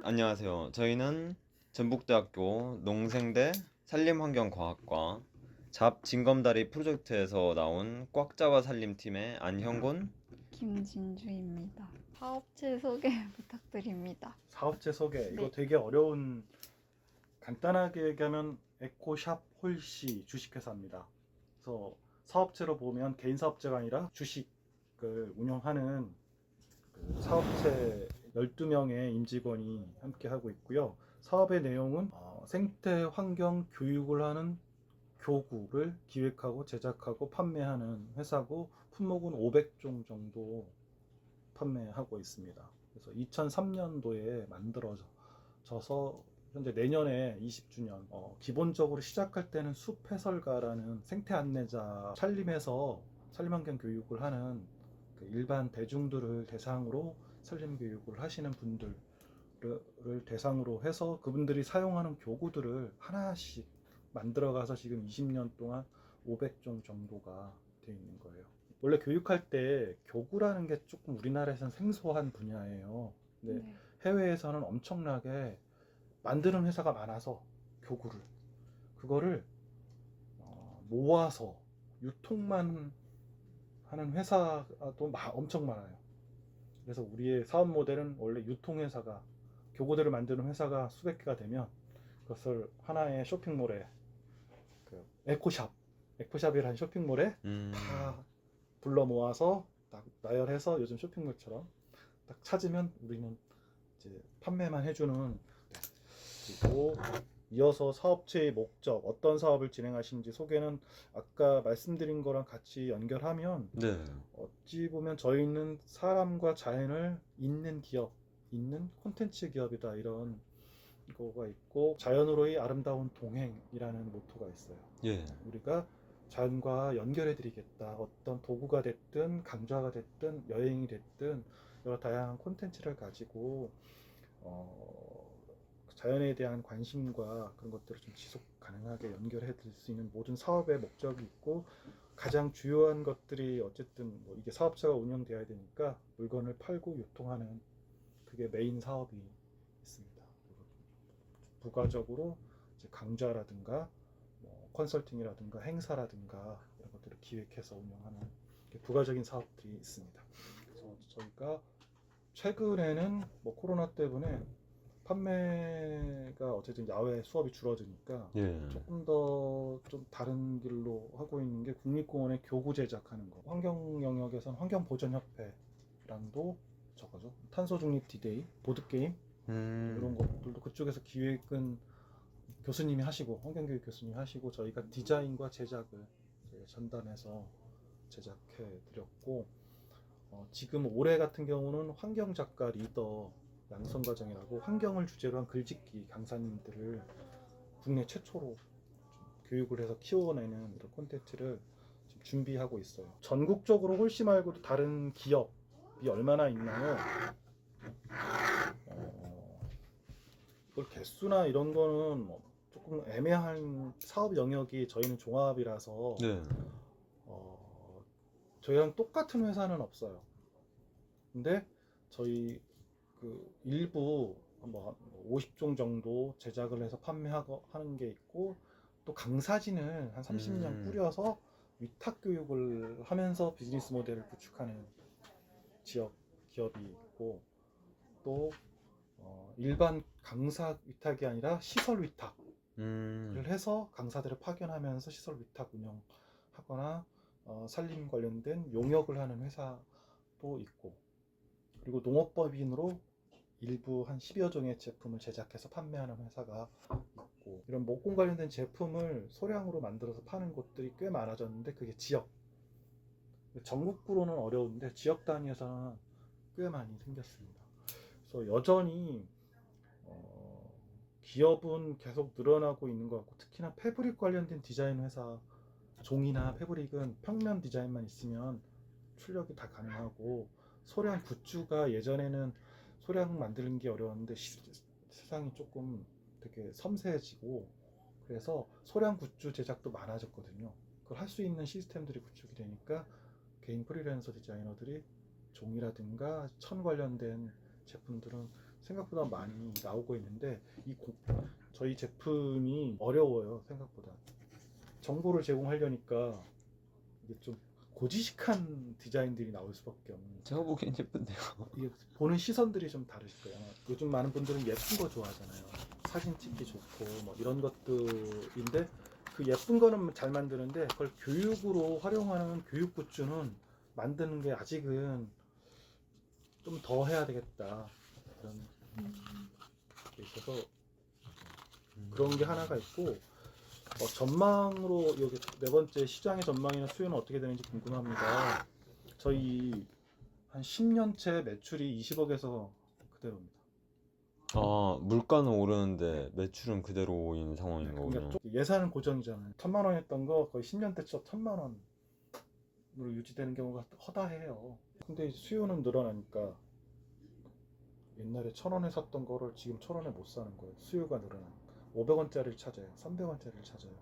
안녕하세요. 저희는 전북대학교 농생대 산림환경과학과 잡 징검다리 프로젝트에서 나온 꽉 잡아 살림팀의 안형곤. 김진주입니다. 사업체 소개 부탁드립니다. 사업체 소개. 이거 네. 되게 어려운, 간단하게 얘기하면 에코샵 홀씨 주식회사입니다. 그래서 사업체로 보면 개인 사업체가 아니라 주식을 운영하는 그 사업체 12명의 임직원이 함께 하고 있고요. 사업의 내용은 생태 환경 교육을 하는 교구를 기획하고 제작하고 판매하는 회사고, 품목은 500종 정도 판매하고 있습니다. 그래서 2003년도에 만들어져서 현재 내년에 20주년. 기본적으로 시작할 때는 숲 해설가라는 생태 안내자, 산림에서 산림환경 교육을 하는 그 일반 대중들을 대상으로 산림 교육을 하시는 분들을 대상으로 해서 그분들이 사용하는 교구들을 하나씩 만들어가서 지금 20년 동안 500종 정도가 되어 있는 거예요. 원래 교육할 때 교구라는 게 조금 우리나라에서는 생소한 분야예요. 근데 네. 해외에서는 엄청나게 만드는 회사가 많아서 교구를, 그거를 모아서 유통만 하는 회사도 엄청 많아요. 그래서 우리의 사업 모델은 원래 유통회사가, 교구들을 만드는 회사가 수백 개가 되면 그것을 하나의 쇼핑몰에, 그 에코샵이라는 쇼핑몰에 다 불러 모아서 딱 나열해서 요즘 쇼핑몰처럼 딱 찾으면 우리는 이제 판매만 해주는. 그리고 이어서 사업체의 목적, 어떤 사업을 진행하시는지 소개는 아까 말씀드린 거랑 같이 연결하면, 네. 어찌 보면 저희는 사람과 자연을 잇는 기업, 잇는 콘텐츠 기업이다, 이런 거가 있고, 자연으로의 아름다운 동행이라는 모토가 있어요. 예. 우리가 자연과 연결해 드리겠다. 어떤 도구가 됐든 강좌가 됐든 여행이 됐든 여러 다양한 콘텐츠를 가지고 자연에 대한 관심과 그런 것들을 좀 지속 가능하게 연결해 드릴 수 있는 모든 사업의 목적이 있고, 가장 주요한 것들이 어쨌든 뭐 이게 사업체가 운영되어야 되니까 물건을 팔고 유통하는, 그게 메인 사업이 있습니다. 그리고 부가적으로 이제 강좌라든가 뭐 컨설팅이라든가 행사라든가 이런 것들을 기획해서 운영하는 부가적인 사업들이 있습니다. 그래서 저희가 최근에는 뭐 코로나 때문에 판매가 어쨌든 야외 수업이 줄어드니까 예. 조금 더 좀 다른 길로 하고 있는 게 국립공원에 교구 제작하는 거. 환경 영역에서는 환경보전협회랑도 저거죠. 탄소중립 디데이, 보드게임 이런 것들도 그쪽에서 기획은 교수님이 하시고, 환경교육 교수님이 하시고, 저희가 디자인과 제작을 전담해서 제작해 드렸고, 지금 올해 같은 경우는 환경작가 리더 양성과정이라고 환경을 주제로 한 글짓기 강사님들을 국내 최초로 교육을 해서 키워내는 이런 콘텐츠를 지금 준비하고 있어요. 전국적으로 홀씨 말고도 다른 기업이 얼마나 있나요? 그걸 개수나 이런 거는 뭐 조금 애매한, 사업 영역이 저희는 종합이라서 네. 저희랑 똑같은 회사는 없어요. 근데 저희 그 일부 뭐 50종 정도 제작을 해서 판매하고 하는 게 있고, 또 강사진을 한 30년 꾸려서 위탁 교육을 하면서 비즈니스 모델을 구축하는 지역 기업이 있고, 또 일반 강사 위탁이 아니라 시설 위탁을 해서 강사들을 파견하면서 시설 위탁 운영하거나 산림 관련된 용역을 하는 회사도 있고, 그리고 농업법인으로 일부 한 10여 종의 제품을 제작해서 판매하는 회사가 있고, 이런 목공 관련된 제품을 소량으로 만들어서 파는 곳들이 꽤 많아졌는데, 그게 지역, 전국구로는 어려운데 지역 단위에서는 꽤 많이 생겼습니다. 그래서 여전히 기업은 계속 늘어나고 있는 것 같고, 특히나 패브릭 관련된 디자인 회사, 종이나 패브릭은 평면 디자인만 있으면 출력이 다 가능하고, 소량 굿즈가 예전에는 소량 만드는 게 어려웠는데 세상이 조금 되게 섬세해지고, 그래서 소량 굿즈 제작도 많아졌거든요. 그걸 할 수 있는 시스템들이 구축이 되니까 개인 프리랜서 디자이너들이 종이라든가 천 관련된 제품들은 생각보다 많이 나오고 있는데 저희 제품이 어려워요. 생각보다 정보를 제공하려니까 이게 좀 고지식한 디자인들이 나올 수밖에 없는. 제가 보기엔 예쁜데요. 이게 보는 시선들이 좀 다르실 거예요. 요즘 많은 분들은 예쁜 거 좋아하잖아요. 사진 찍기 좋고 뭐 이런 것들인데 그 예쁜 거는 잘 만드는데 그걸 교육으로 활용하는 교육 굿즈는 만드는 게 아직은 좀 더 해야 되겠다 그런 게 있어서 그런 게 하나가 있고 전망으로 여기 네 번째 시장의 전망이나 수요는 어떻게 되는지 궁금합니다. 저희 한 10년째 매출이 20억에서 그대로입니다. 아, 물가는 오르는데 매출은 그대로인 상황인 거군요. 그러니까 예산은 고정이잖아요. 1,000만 원 했던 거 거의 10년째 1,000만 원으로 유지되는 경우가 허다해요. 근데 수요는 늘어나니까 옛날에 1,000원에 샀던 거를 지금 1,000원에 못 사는 거예요. 수요가 늘어나니까 500원짜리를 찾아요. 300원짜리를 찾아요.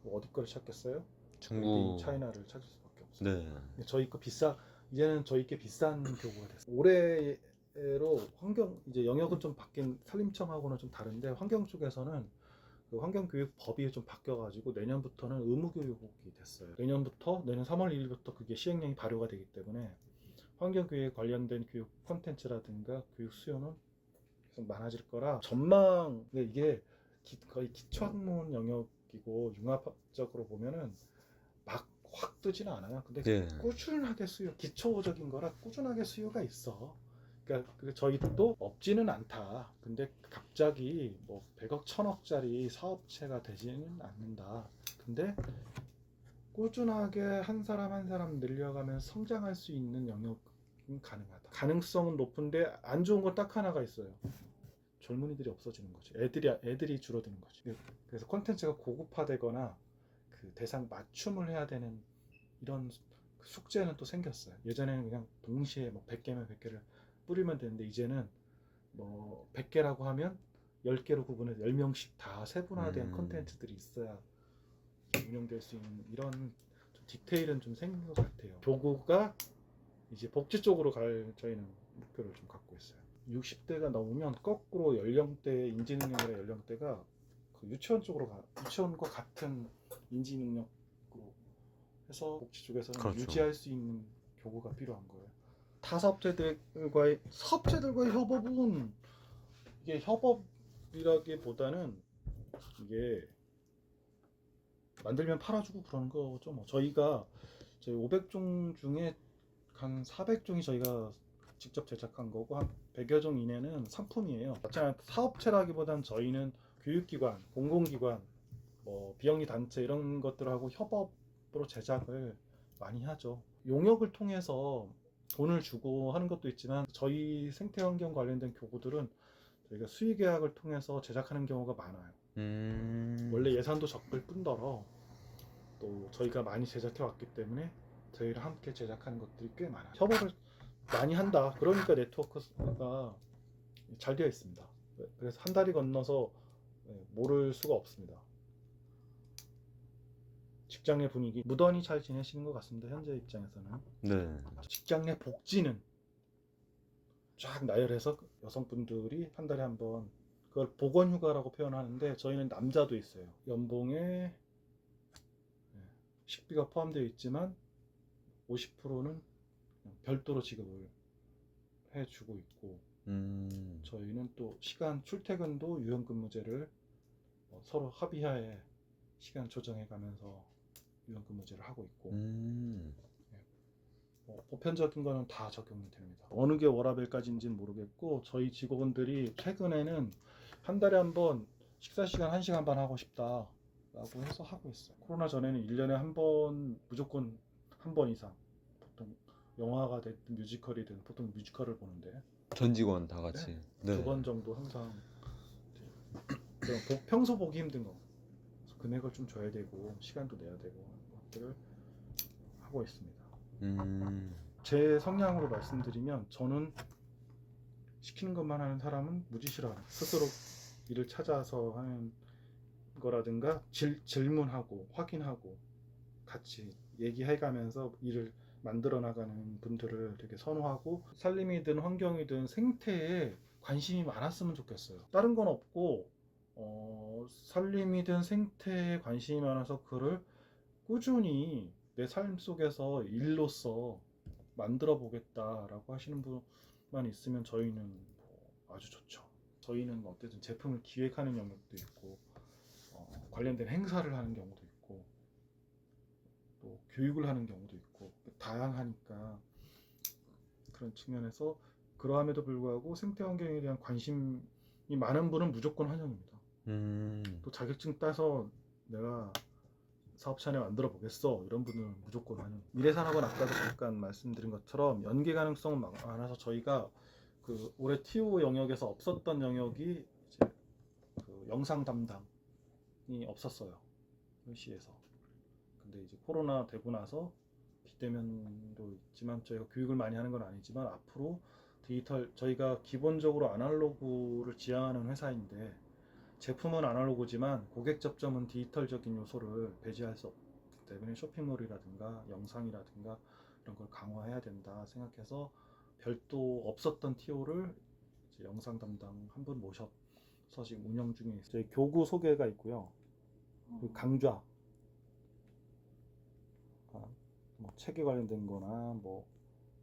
뭐 어디 거를 찾겠어요? 중국. 차이나를 찾을 수밖에 없어요. 네. 근데 저희 거 이제는 저희 게 비싼 교구가 됐어요. 올해로 이제 영역은 좀 바뀐 산림청하고는 좀 다른데 환경 쪽에서는 그 환경교육법이 좀 바뀌어가지고 내년부터는 의무교육이 됐어요. 내년 3월 1일부터 그게 시행령이 발효가 되기 때문에 환경교육에 관련된 교육 콘텐츠라든가 교육 수요는 계속 많아질 거라 전망. 이게 거의 기초학문 영역이고 융합적으로 보면은 막 확 뜨지는 않아요. 근데 예. 꾸준하게 기초적인 거라 꾸준하게 수요가 있어. 그러니까 저희도 없지는 않다. 근데 갑자기 뭐 100억, 1000억짜리 사업체가 되지는 않는다. 근데 꾸준하게 한 사람 한 사람 늘려가면서 성장할 수 있는 영역은 가능하다. 가능성은 높은데 안 좋은 건 딱 하나가 있어요. 젊은이들이 없어지는 거지. 애들이 줄어드는 거지. 그래서 콘텐츠가 고급화되거나 그 대상 맞춤을 해야 되는 이런 숙제는 또 생겼어요. 예전에는 그냥 동시에 뭐 100개면 100개를 뿌리면 되는데 이제는 뭐 100개라고 하면 10개로 구분해서 10명씩 다 세분화된 콘텐츠들이 있어야 운영될 수 있는 이런 좀 디테일은 좀 생긴 것 같아요. 교구가 이제 복지 쪽으로 갈 저희는 목표를 좀 갖고 있어요. 60대가 넘으면 거꾸로 인지능력이나 연령대가 그 유치원과 같은 인지능력으로 해서 복지 쪽에서는 그렇죠. 유지할 수 있는 교구가 필요한 거예요. 타 사업체들과의 협업은 이게 협업이라기보다는 이게 만들면 팔아주고 그러는 거죠. 뭐 저희 500종 중에 한 400종이 저희가 직접 제작한 거고 한 100여 종 이내는 상품이에요. 사업체라기보단 저희는 교육기관, 공공기관, 뭐 비영리 단체 이런 것들하고 협업으로 제작을 많이 하죠. 용역을 통해서 돈을 주고 하는 것도 있지만 저희 생태환경 관련된 교구들은 저희가 수의계약을 통해서 제작하는 경우가 많아요. 원래 예산도 적을 뿐더러 또 저희가 많이 제작해 왔기 때문에 저희랑 함께 제작하는 것들이 꽤 많아요. 협업을 많이 한다. 그러니까 네트워크가 잘 되어 있습니다. 그래서 한 달이 건너서 모를 수가 없습니다. 직장 내 분위기 무던히 잘 지내시는 것 같습니다. 현재 입장에서는. 네. 직장 내 복지는 쫙 나열해서 여성분들이 한 달에 한 번 그걸 보건휴가라고 표현하는데 저희는 남자도 있어요. 연봉에 식비가 포함되어 있지만 50%는 별도로 지급을 해주고 있고 저희는 또 시간 출퇴근도 유연근무제를 서로 합의하에 시간 조정해가면서 유연근무제를 하고 있고 보편적인 거는 다 적용이 됩니다. 어느 게 워라밸까지인지는 모르겠고 저희 직원들이 최근에는 한 달에 한 번 식사 시간 1시간 반 하고 싶다 라고 해서 하고 있어요. 코로나 전에는 1년에 한 번 무조건 한 번 이상, 보통 영화가 됐든 뮤지컬이든 보통 뮤지컬을 보는데 전 직원 다 같이. 네. 2번 정도 항상 평소 보기 힘든 거 금액을 좀 줘야 되고 시간도 내야 되고 것들을 하고 있습니다. 제 성향으로 말씀드리면 저는 시키는 것만 하는 사람은 무지 싫어요. 스스로 일을 찾아서 하는 거라든가 질문하고 확인하고 같이 얘기해가면서 일을 만들어 나가는 분들을 되게 선호하고 산림이든 환경이든 생태에 관심이 많았으면 좋겠어요. 다른 건 없고 산림이든 생태에 관심이 많아서 그를 꾸준히 내 삶 속에서 일로서 만들어 보겠다라고 하시는 분만 있으면 저희는 뭐 아주 좋죠. 저희는 어쨌든 제품을 기획하는 영역도 있고 관련된 행사를 하는 경우도 있고 또 교육을 하는 경우도 있고 다양하니까 그런 측면에서 그러함에도 불구하고 생태 환경에 대한 관심이 많은 분은 무조건 환영입니다. 또 자격증 따서 내가 사업체 안에 만들어 보겠어 이런 분은 무조건 환영. 미래산업은 아까도 잠깐 말씀드린 것처럼 연계 가능성은 많아서 저희가 그 올해 TO 영역에서 없었던 영역이 이제 그 영상 담당이 없었어요. 시에서. 근데 이제 코로나 되고 나서 비대면도 있지만 저희가 교육을 많이 하는 건 아니지만 앞으로 디지털 저희가 기본적으로 아날로그를 지향하는 회사인데 제품은 아날로그지만 고객 접점은 디지털적인 요소를 배제할 수 없기 때문에 쇼핑몰이라든가 영상이라든가 이런 걸 강화해야 된다 생각해서 별도 없었던 TO를 영상 담당 한 분 모셔서 지금 운영 중에 있어요. 저희 교구 소개가 있고요. 그 강좌 뭐 책에 관련된 거나 뭐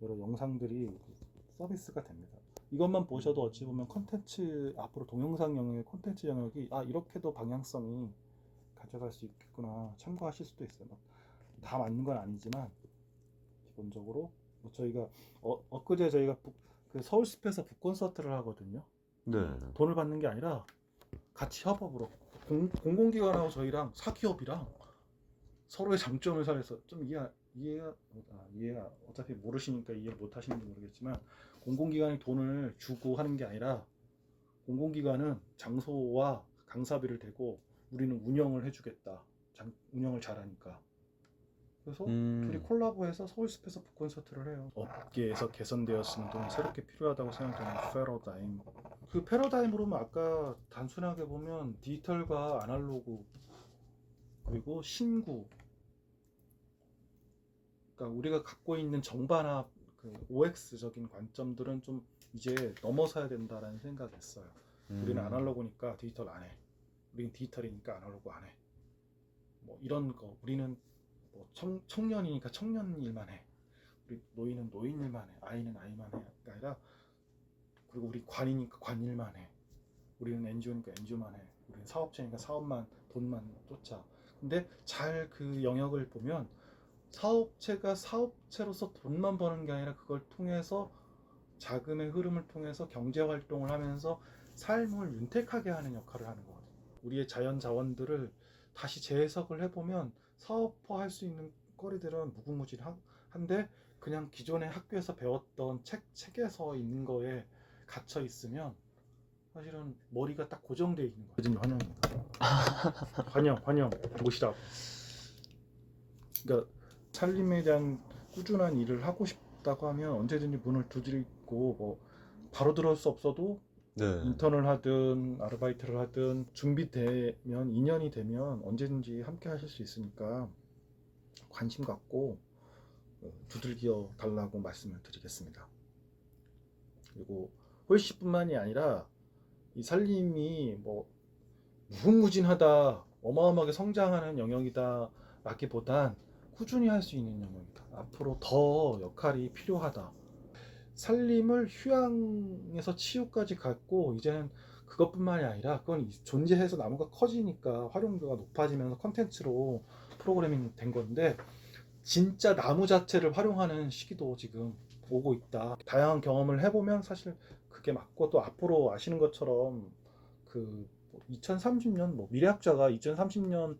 여러 영상들이 서비스가 됩니다. 이것만 보셔도 어찌 보면 콘텐츠 앞으로 동영상 영역의 콘텐츠 영역이 이렇게도 방향성이 가져갈 수 있겠구나 참고하실 수도 있어요. 다 맞는 건 아니지만 기본적으로 뭐 저희가 엊그제 저희가 그 서울숲에서 북콘서트를 하거든요. 네. 돈을 받는 게 아니라 같이 협업으로 공공기관하고 저희랑 사기업이랑 서로의 장점을 살려서 좀 이해가 어차피 모르시니까 이해를 못 하시는지 모르겠지만 공공기관이 돈을 주고 하는 게 아니라 공공기관은 장소와 강사비를 대고 우리는 운영을 해주겠다. 운영을 잘하니까. 그래서 둘이 콜라보해서 서울숲에서 북콘서트를 해요. 업계에서 개선되었으면 또 새롭게 필요하다고 생각되는 패러다임. 그 패러다임으로 보면 아까 단순하게 보면 디지털과 아날로그 그리고 신구 그러니까 우리가 갖고 있는 정반합 그 OX적인 관점들은 좀 이제 넘어서야 된다라는 생각이 있어요. 우리는 아날로그니까 디지털 안 해. 우리는 디지털이니까 아날로그 안 해. 뭐 이런 거 우리는 뭐 청년이니까 청년 일만 해. 우리 노인은 노인 일만 해. 아이는 아이만 해. 가 아니라 그리고 우리 관이니까 관 일만 해. 우리는 NGO니까 NGO만 해. 우리는 사업체니까 사업만 돈만 쫓아. 근데 잘 그 영역을 보면 사업체가 사업체로서 돈만 버는 게 아니라 그걸 통해서 자금의 흐름을 통해서 경제 활동을 하면서 삶을 윤택하게 하는 역할을 하는 거거든요. 우리의 자연 자원들을 다시 재해석을 해보면 사업화할 수 있는 거리들은 무궁무진한데 그냥 기존의 학교에서 배웠던 책에서 있는 거에 갇혀 있으면 사실은 머리가 딱 고정되어 있는 거예요. 환영입니다. 환영 모시라고. 그러니까 살림에 대한 꾸준한 일을 하고 싶다고 하면 언제든지 문을 두드리고 뭐 바로 들어올 수 없어도 네. 인턴을 하든 아르바이트를 하든 준비되면 2년이 되면 언제든지 함께 하실 수 있으니까 관심 갖고 두들겨 달라고 말씀을 드리겠습니다. 그리고 홀씨뿐만이 아니라 이 살림이 뭐 무궁무진하다 어마어마하게 성장하는 영역이다 라기보단 꾸준히 할 수 있는 영역이다. 앞으로 더 역할이 필요하다. 살림을 휴양에서 치유까지 갔고 이제는 그것뿐만이 아니라 그건 존재해서 나무가 커지니까 활용도가 높아지면서 컨텐츠로 프로그래밍 된 건데 진짜 나무 자체를 활용하는 시기도 지금 오고 있다. 다양한 경험을 해보면 사실 그게 맞고 또 앞으로 아시는 것처럼 그 2030년 뭐 미래학자가 2030년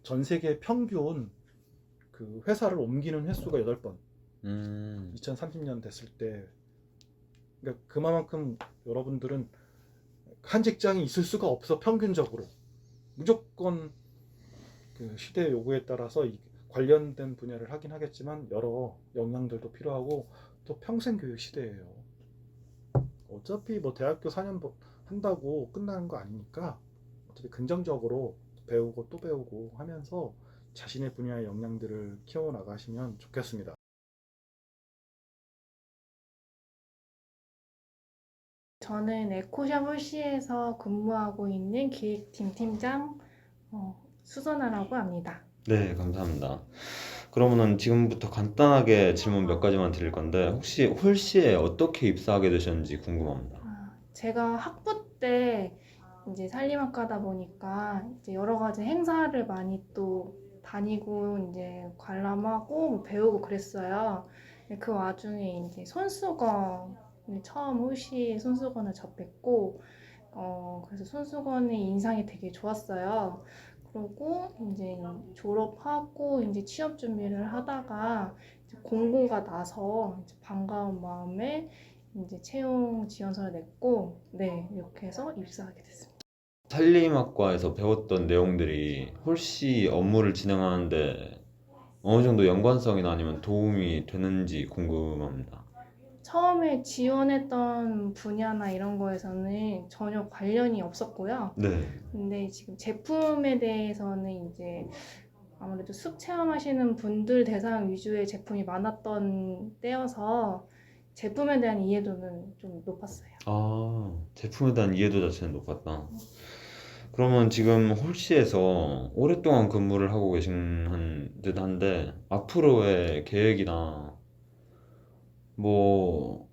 전 세계 평균 그 회사를 옮기는 횟수가 8번 2030년 됐을 때 그러니까 그만큼 여러분들은 한 직장이 있을 수가 없어. 평균적으로 무조건 그 시대의 요구에 따라서 관련된 분야를 하긴 하겠지만 여러 역량들도 필요하고 또 평생 교육 시대예요. 어차피 뭐 대학교 4년 한다고 끝나는 거 아니니까 어차피 긍정적으로 배우고 또 배우고 하면서 자신의 분야의 역량들을 키워나가시면 좋겠습니다. 저는 에코샵 홀씨에서 근무하고 있는 기획팀 팀장 수선아라고 합니다. 네, 감사합니다. 그러면은 지금부터 간단하게 질문 몇 가지만 드릴 건데 혹시 홀씨에 어떻게 입사하게 되셨는지 궁금합니다. 제가 학부 때 이제 살림학과다 보니까 이제 여러 가지 행사를 많이 또 다니고 이제 관람하고 뭐 배우고 그랬어요. 그 와중에 이제 손수건 처음 홀씨 손수건을 접했고 그래서 손수건의 인상이 되게 좋았어요. 그리고 이제 졸업하고 이제 취업 준비를 하다가 이제 공고가 나서 이제 반가운 마음에 이제 채용 지원서를 냈고, 네, 이렇게 해서 입사하게 됐습니다. 산림학과에서 배웠던 내용들이 홀씨 업무를 진행하는데 어느 정도 연관성이나 아니면 도움이 되는지 궁금합니다. 처음에 지원했던 분야나 이런 거에서는 전혀 관련이 없었고요. 네. 근데 지금 제품에 대해서는 이제 아무래도 숲 체험하시는 분들 대상 위주의 제품이 많았던 때여서 제품에 대한 이해도는 좀 높았어요. 아, 제품에 대한 이해도 자체는 높았다. 그러면 지금 홀씨에서 오랫동안 근무를 하고 계신 듯한데 앞으로의 계획이나 뭐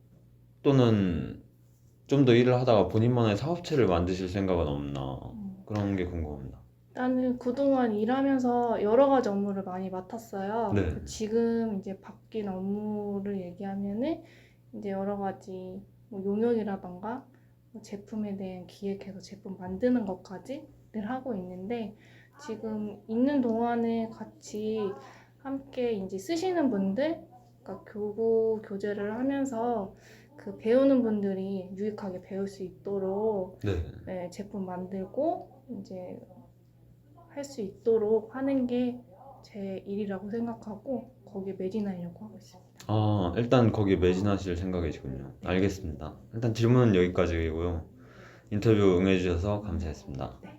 또는 좀 더 일을 하다가 본인만의 사업체를 만드실 생각은 없나 그런 게 궁금합니다. 나는 그동안 일하면서 여러 가지 업무를 많이 맡았어요. 네. 지금 이제 바뀐 업무를 얘기하면은 이제 여러 가지 뭐 용역이라던가 뭐 제품에 대한 기획해서 제품 만드는 것까지 늘 하고 있는데 지금 있는 동안에 같이 함께 이제 쓰시는 분들, 그러니까 교제를 하면서 그 배우는 분들이 유익하게 배울 수 있도록 네. 네, 제품 만들고 이제 할 수 있도록 하는 게 제 일이라고 생각하고 거기에 매진하려고 하고 있습니다. 아, 일단 거기에 매진하실 생각이시군요. 알겠습니다. 일단 질문은 여기까지고요. 인터뷰 응해주셔서 감사했습니다. 네.